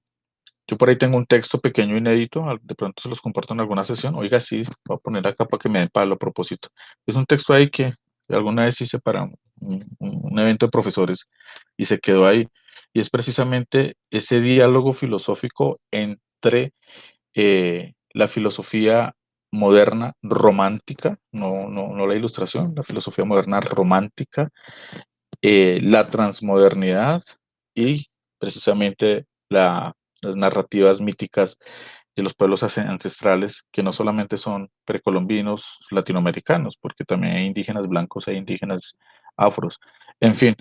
yo por ahí tengo un texto pequeño inédito, de pronto se los comparto en alguna sesión. Oiga, sí, voy a poner acá para que me den palo a propósito. Es un texto ahí que alguna vez hice para un evento de profesores y se quedó ahí. Y es precisamente ese diálogo filosófico entre la filosofía moderna romántica, no la ilustración, la filosofía moderna romántica, la transmodernidad y precisamente las narrativas míticas de los pueblos ancestrales, que no solamente son precolombinos, latinoamericanos, porque también hay indígenas blancos, hay indígenas afros, en fin.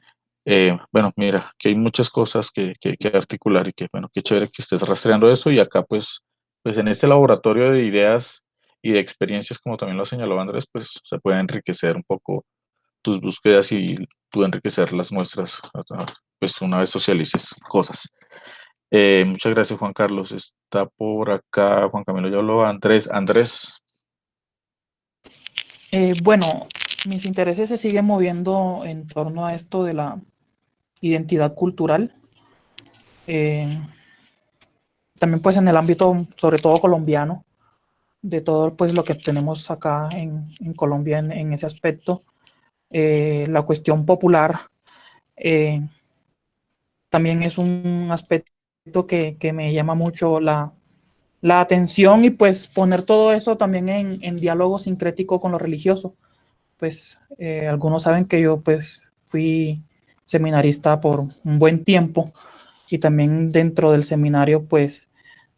Bueno, mira, que hay muchas cosas que articular y que, bueno, qué chévere que estés rastreando eso y acá pues en este laboratorio de ideas y de experiencias, como también lo señaló Andrés, pues se puede enriquecer un poco tus búsquedas y tú enriquecer las nuestras, pues una vez socialices cosas. Muchas gracias, Juan Carlos. Está por acá, Juan Camilo ya habló, Andrés. Bueno, mis intereses se siguen moviendo en torno a esto de la identidad cultural. También pues en el ámbito sobre todo colombiano, de todo pues lo que tenemos acá en Colombia en ese aspecto. La cuestión popular también es un aspecto que me llama mucho la atención y pues poner todo eso también en diálogo sincrético con lo religioso. Pues algunos saben que yo pues fui seminarista por un buen tiempo y también dentro del seminario pues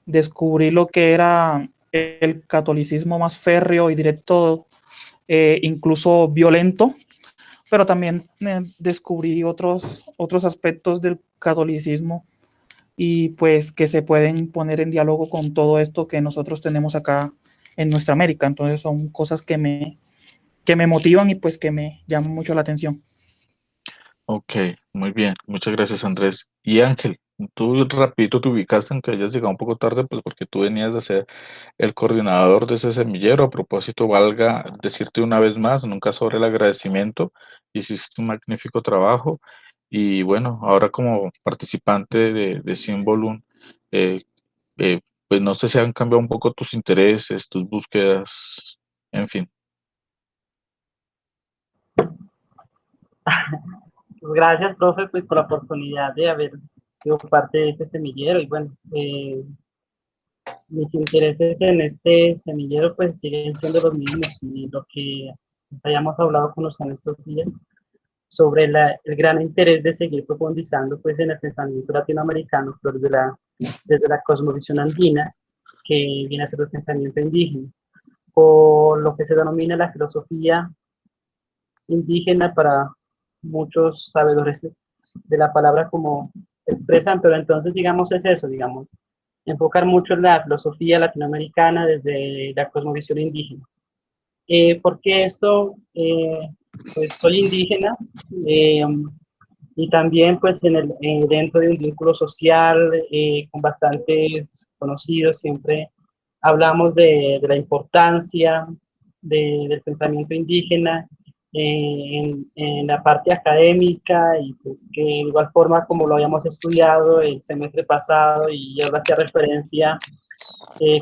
descubrí lo que era el catolicismo más férreo y directo, incluso violento, pero también descubrí otros aspectos del catolicismo y pues que se pueden poner en diálogo con todo esto que nosotros tenemos acá en nuestra América. Entonces son cosas que me motivan y pues que me llaman mucho la atención. Ok, muy bien. Muchas gracias, Andrés. Y Ángel, tú rapidito te ubicaste, aunque hayas llegado un poco tarde, pues porque tú venías de ser el coordinador de ese semillero. A propósito, valga decirte una vez más, nunca sobre el agradecimiento, hiciste un magnífico trabajo y bueno, ahora como participante de Symbolum, eh, pues no sé si han cambiado un poco tus intereses, tus búsquedas, en fin. Pues gracias, profe, pues, por la oportunidad de haber sido parte de este semillero y bueno, mis intereses en este semillero pues siguen siendo los mismos y lo que hayamos hablado con los en estos días sobre el gran interés de seguir profundizando pues en el pensamiento latinoamericano, pero desde la cosmovisión andina, que viene a ser el pensamiento indígena, o lo que se denomina la filosofía indígena para muchos sabedores de la palabra como expresan, pero entonces digamos es eso, digamos, enfocar mucho en la filosofía latinoamericana desde la cosmovisión indígena. Porque esto, pues soy indígena eh, y también pues dentro de un vínculo social con bastantes conocidos siempre hablamos de la importancia del pensamiento indígena en la parte académica y pues que de igual forma como lo habíamos estudiado el semestre pasado y ahora hacía referencia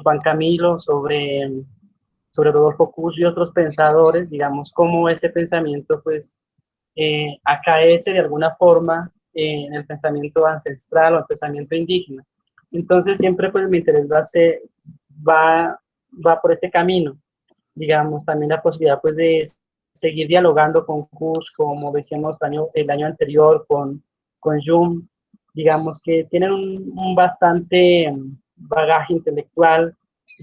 Juan Camilo sobre Rodolfo Cus y otros pensadores, digamos, cómo ese pensamiento pues acaece de alguna forma en el pensamiento ancestral o el pensamiento indígena. Entonces siempre pues mi interés va, va por ese camino, digamos, también la posibilidad pues de seguir dialogando con Cus, como decíamos el año anterior con Jung, digamos que tienen un bastante bagaje intelectual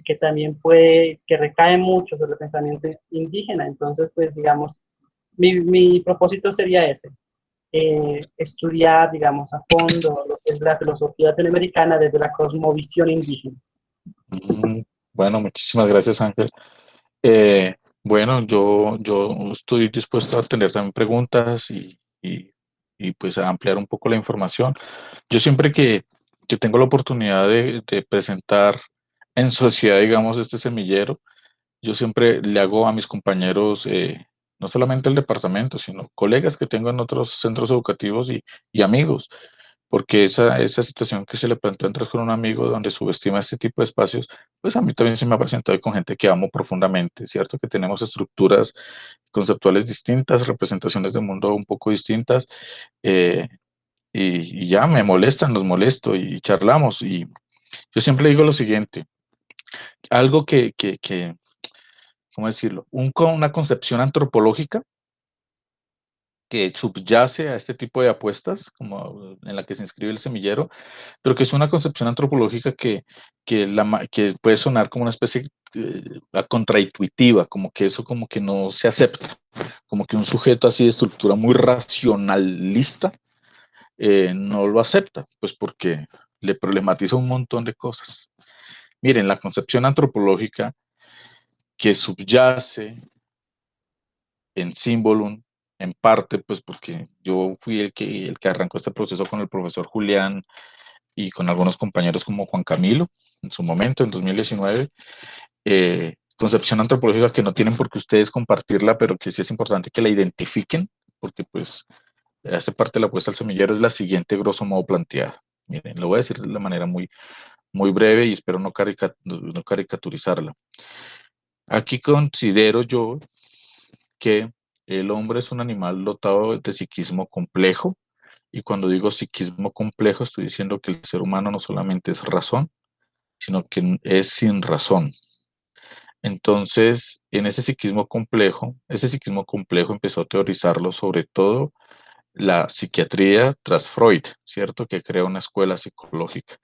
que también que recae mucho sobre el pensamiento indígena. Entonces, pues, digamos, mi propósito sería ese, estudiar, digamos, a fondo lo que es la filosofía latinoamericana desde la cosmovisión indígena. Mm, Bueno, muchísimas gracias, Ángel. Eh, bueno, yo estoy dispuesto a atender también preguntas y, pues a ampliar un poco la información. Yo siempre que tengo la oportunidad de presentar en sociedad, digamos, este semillero, yo siempre le hago a mis compañeros, no solamente el departamento, sino colegas que tengo en otros centros educativos y amigos, porque esa situación que se le plantea entrar con un amigo donde subestima este tipo de espacios, pues a mí también se me ha presentado con gente que amo profundamente, ¿cierto? Que tenemos estructuras conceptuales distintas, representaciones del mundo un poco distintas, eh, y ya me molestan, los molesto y charlamos. Y yo siempre digo lo siguiente, algo ¿cómo decirlo? Una concepción antropológica que subyace a este tipo de apuestas, como en la que se inscribe el semillero, pero que es una concepción antropológica que puede sonar como una especie contraintuitiva, como que eso como que no se acepta, como que un sujeto así de estructura muy racionalista no lo acepta, pues porque le problematiza un montón de cosas. Miren, la concepción antropológica que subyace en Symbolum, en parte, pues porque yo fui el que arrancó este proceso con el profesor Julián y con algunos compañeros como Juan Camilo, en su momento, en 2019, concepción antropológica que no tienen por qué ustedes compartirla, pero que sí es importante que la identifiquen, porque pues hace parte de la apuesta al semillero, es la siguiente, grosso modo, planteada. Miren, lo voy a decir de la manera muy breve y espero no caricaturizarla. Aquí considero yo que el hombre es un animal dotado de psiquismo complejo, y cuando digo psiquismo complejo estoy diciendo que el ser humano no solamente es razón, sino que es sin razón. Entonces, en ese psiquismo complejo empezó a teorizarlo sobre todo la psiquiatría tras Freud, ¿cierto? Que crea una escuela psicológica.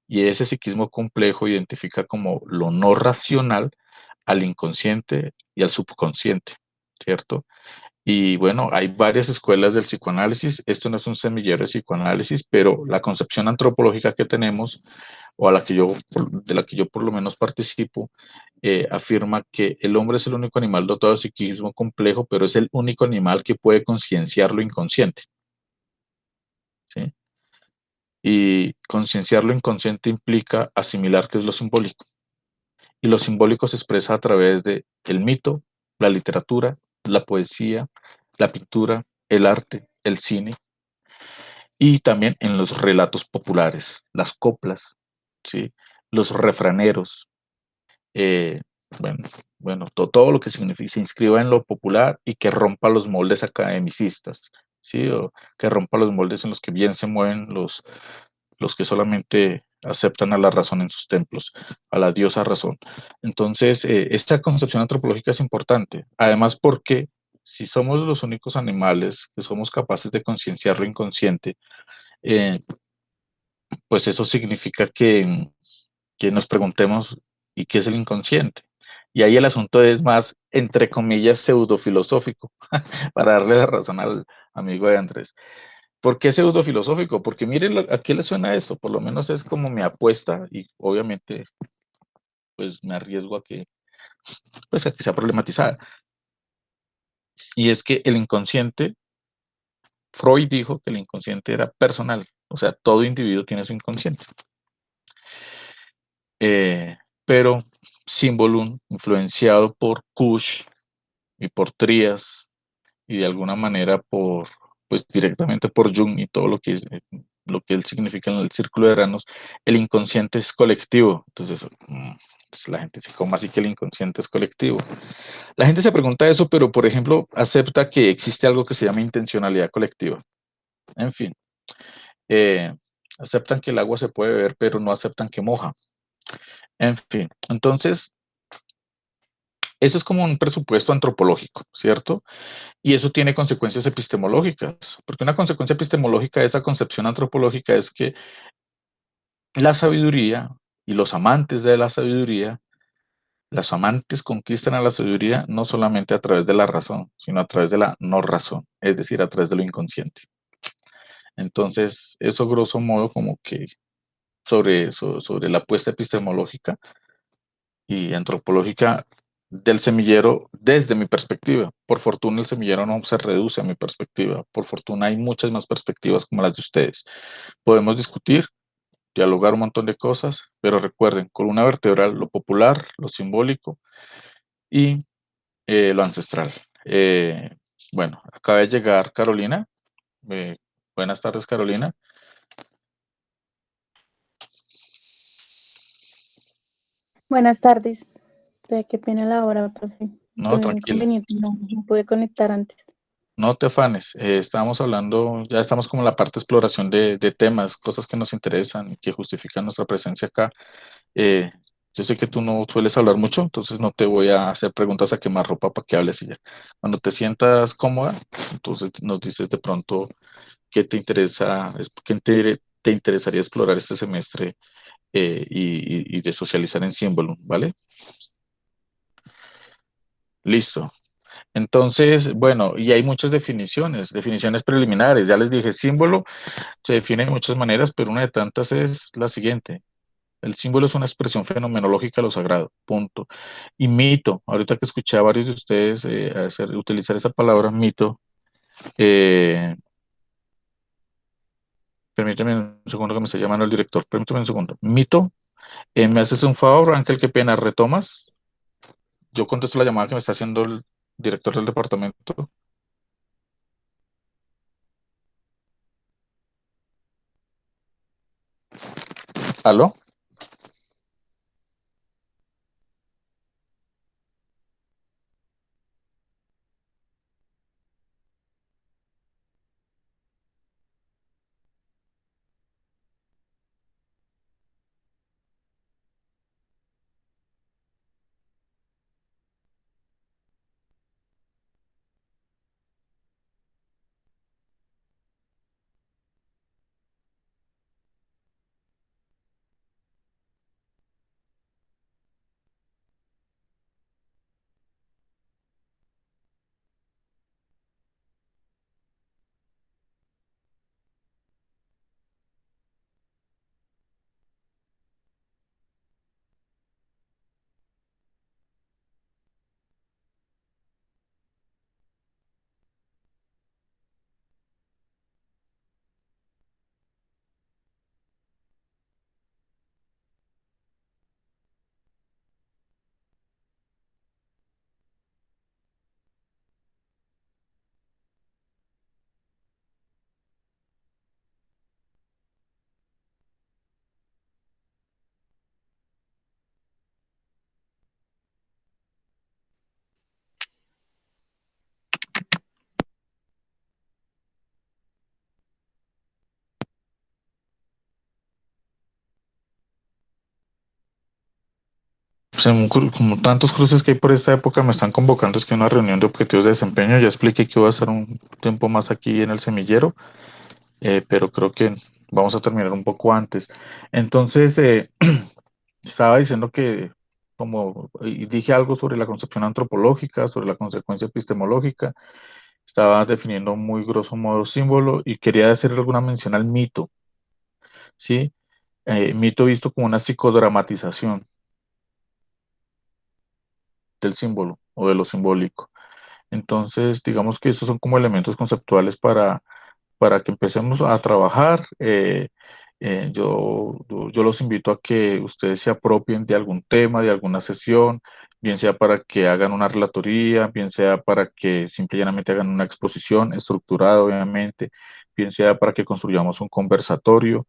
Y ese psiquismo complejo identifica como lo no racional al inconsciente y al subconsciente, ¿cierto? Y bueno, hay varias escuelas del psicoanálisis. Esto no es un semillero de psicoanálisis, pero la concepción antropológica que tenemos, o de la que yo por lo menos participo, afirma que el hombre es el único animal dotado de psiquismo complejo, pero es el único animal que puede concienciar lo inconsciente, ¿sí? Y concienciar lo inconsciente implica asimilar qué es lo simbólico. Y lo simbólico se expresa a través de el mito, la literatura, la poesía, la pintura, el arte, el cine y también en los relatos populares, las coplas, ¿sí? Los refraneros, eh, bueno, todo lo que significa, se inscriba en lo popular y que rompa los moldes academicistas, ¿sí? O que rompa los moldes en los que bien se mueven los que solamente aceptan a la razón en sus templos, a la diosa razón. Entonces, esta concepción antropológica es importante, además porque si somos los únicos animales que somos capaces de concienciar lo inconsciente, eh, pues eso significa que nos preguntemos, ¿y qué es el inconsciente? Y ahí el asunto es más, entre comillas, pseudofilosófico, para darle la razón al amigo de Andrés. ¿Por qué pseudofilosófico? Porque miren, ¿a qué le suena esto? Por lo menos es como mi apuesta y obviamente pues me arriesgo pues, a que sea problematizada. Y es que el inconsciente, Freud dijo que el inconsciente era personal, o sea, todo individuo tiene su inconsciente. Eh, pero Symbolum, influenciado por Kush y por Trías, y de alguna manera pues directamente por Jung y todo lo que él significa en el círculo de Eranos, el inconsciente es colectivo. Entonces, pues la gente dice, ¿cómo así que el inconsciente es colectivo? La gente se pregunta eso, pero por ejemplo, acepta que existe algo que se llama intencionalidad colectiva. En fin, eh, aceptan que el agua se puede beber, pero no aceptan que moja. En fin, entonces, eso es como un presupuesto antropológico, ¿cierto? Y eso tiene consecuencias epistemológicas, porque una consecuencia epistemológica de esa concepción antropológica es que la sabiduría y los amantes de la sabiduría, los amantes conquistan a la sabiduría no solamente a través de la razón, sino a través de la no razón, es decir, a través de lo inconsciente. Entonces, eso grosso modo como que sobre la apuesta epistemológica y antropológica del semillero desde mi perspectiva. Por fortuna el semillero no se reduce a mi perspectiva. Por fortuna hay muchas más perspectivas como las de ustedes. Podemos discutir, dialogar un montón de cosas, pero recuerden, columna vertebral, lo popular, lo simbólico y lo ancestral. Bueno, acaba de llegar Carolina. Eh, Buenas tardes, Carolina. Buenas tardes. Qué pena la hora, profe. No, Tuve un tranquila. inconveniente, no pude conectar antes. No te afanes, estábamos hablando, ya estamos como en la parte de exploración de temas, cosas que nos interesan y que justifican nuestra presencia acá. Eh, yo sé que tú no sueles hablar mucho, entonces no te voy a hacer preguntas a quemar ropa para que hables y ya. Cuando te sientas cómoda, entonces nos dices de pronto qué te interesa, te interesaría explorar este semestre y de socializar en Symbolum, ¿vale? Listo. Entonces, bueno, y hay muchas definiciones preliminares. Ya les dije, símbolo se define de muchas maneras, pero una de tantas es la siguiente. El símbolo es una expresión fenomenológica de lo sagrado, punto. Y mito, ahorita que escuché a varios de ustedes utilizar esa palabra mito, eh, permíteme un segundo que me está llamando el director, permíteme un segundo. Mito, ¿me haces un favor, Ángel? Qué pena, ¿retomas? Yo contesto la llamada que me está haciendo el director del departamento. ¿Aló? como tantos cruces que hay por esta época, me están convocando, es que una reunión de objetivos de desempeño, ya expliqué que voy a estar un tiempo más aquí en el semillero, pero creo que vamos a terminar un poco antes. Entonces, estaba diciendo que, como y dije algo sobre la concepción antropológica, sobre la consecuencia epistemológica, estaba definiendo muy grosso modo símbolo y quería hacer alguna mención al mito, ¿sí? Mito visto como una psicodramatización del símbolo o de lo simbólico. Entonces, digamos que esos son como elementos conceptuales para que empecemos a trabajar. Yo los invito a que ustedes se apropien de algún tema, de alguna sesión, bien sea para que hagan una relatoría, bien sea para que simple y llanamente hagan una exposición estructurada, obviamente, bien sea para que construyamos un conversatorio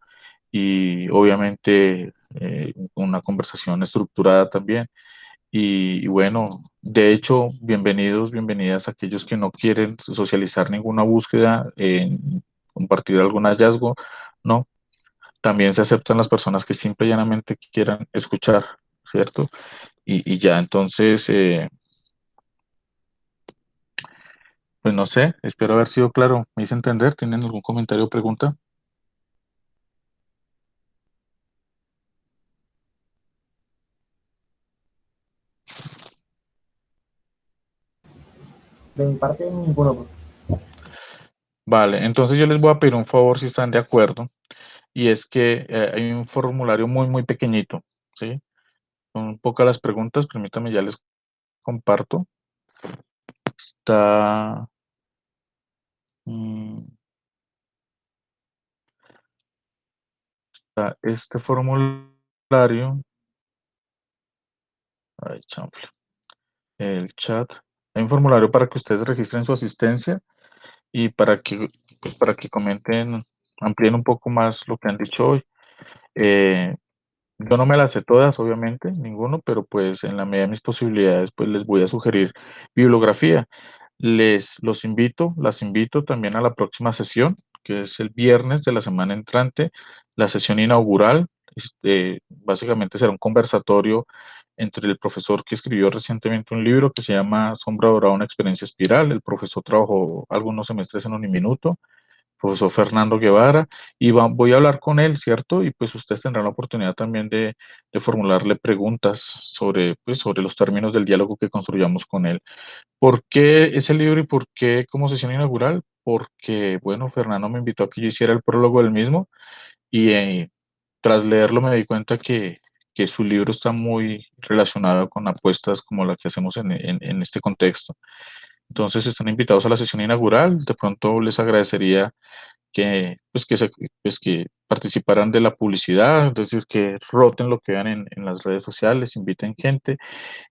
y obviamente una conversación estructurada también. Y bueno, de hecho, bienvenidos, bienvenidas a aquellos que no quieren socializar ninguna búsqueda, compartir algún hallazgo, ¿no? También se aceptan las personas que simple y llanamente quieran escuchar, ¿cierto? Y ya, entonces, pues no sé, espero haber sido claro. ¿Me hice entender? ¿Tienen algún comentario o pregunta? De mi parte, ninguno, profe. Vale, entonces yo les voy a pedir un favor si están de acuerdo, y es que hay un formulario muy, muy pequeñito, ¿sí? Son pocas las preguntas, permítanme, ya les comparto. Está, mm, está este formulario, ay, chanfle, el chat. Hay un formulario para que ustedes registren su asistencia y para que comenten, amplíen un poco más lo que han dicho hoy. Eh, yo no me las sé todas, obviamente, ninguno, pero pues en la medida de mis posibilidades, pues les voy a sugerir bibliografía. Las invito también a la próxima sesión, que es el viernes de la semana entrante, la sesión inaugural. Básicamente será un conversatorio entre el profesor que escribió recientemente un libro que se llama Sombra Dorada, una experiencia espiral. El profesor trabajó algunos semestres en Uniminuto, profesor Fernando Guevara, y voy a hablar con él, ¿cierto? Y pues ustedes tendrán la oportunidad también de formularle preguntas sobre, pues, sobre los términos del diálogo que construyamos con él. ¿Por qué ese libro y por qué como sesión inaugural? Porque, bueno, Fernando me invitó a que yo hiciera el prólogo del mismo y tras leerlo me di cuenta que su libro está muy relacionado con apuestas como la que hacemos en este contexto. Entonces están invitados a la sesión inaugural. De pronto les agradecería que, pues, pues, que participaran de la publicidad, es decir, que roten lo que vean en las redes sociales, inviten gente.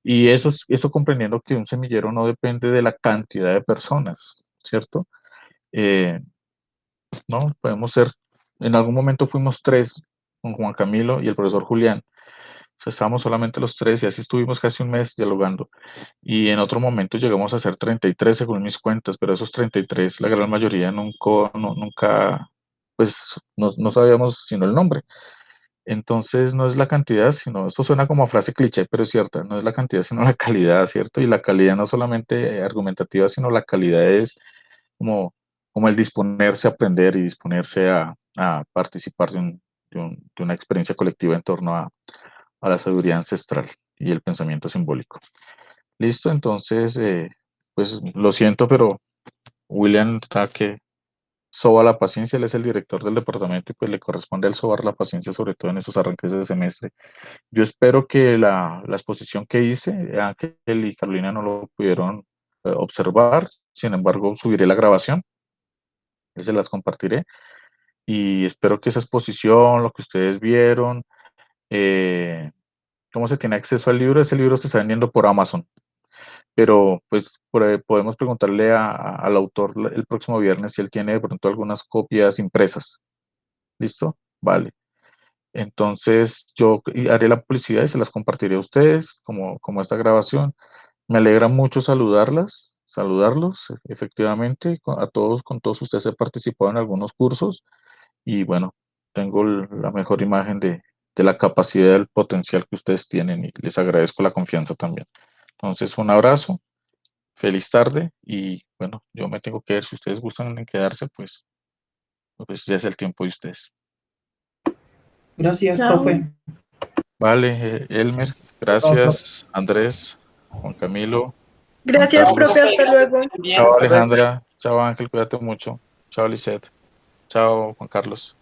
Y eso comprendiendo que un semillero no depende de la cantidad de personas, ¿cierto? Eh, ¿No? Podemos ser, en algún momento fuimos tres, con Juan Camilo y el profesor Julián. O sea, estábamos solamente los tres y así estuvimos casi un mes dialogando. Y en otro momento llegamos a ser 33 según mis cuentas, pero esos 33 la gran mayoría nunca pues no sabíamos sino el nombre. Entonces no es la cantidad, sino, esto suena como frase cliché, pero es cierta, no es la cantidad, sino la calidad, ¿cierto? Y la calidad no solamente argumentativa, sino la calidad es como, como el disponerse a aprender y disponerse a participar de una experiencia colectiva en torno a la sabiduría ancestral y el pensamiento simbólico. Listo, entonces, pues lo siento, pero William está que soba la paciencia, él es el director del departamento y pues le corresponde a él sobar la paciencia, sobre todo en estos arranques de semestre. Yo espero que la exposición que hice, Ángel y Carolina no lo pudieron observar, sin embargo, subiré la grabación y se las compartiré. Y espero que esa exposición, lo que ustedes vieron, eh, cómo se tiene acceso al libro, ese libro se está vendiendo por Amazon, pero pues podemos preguntarle al autor el próximo viernes si él tiene de pronto algunas copias impresas. ¿Listo? Vale. Entonces yo haré la publicidad y se las compartiré a ustedes como esta grabación. Me alegra mucho saludarlos, efectivamente, a todos, con todos ustedes he participado en algunos cursos y bueno, tengo la mejor imagen de la capacidad, del potencial que ustedes tienen y les agradezco la confianza también. Entonces, un abrazo, feliz tarde y bueno, yo me tengo que ir. Si ustedes gustan en quedarse, pues ya es el tiempo de ustedes. Gracias, Chao. profe. Vale, Elmer, gracias, Andrés, Juan Camilo, Gracias, Carlos. profe, hasta luego. Bien, Chao hasta luego. Alejandra, chao Ángel, cuídate mucho, chao Lisette, chao Juan Carlos.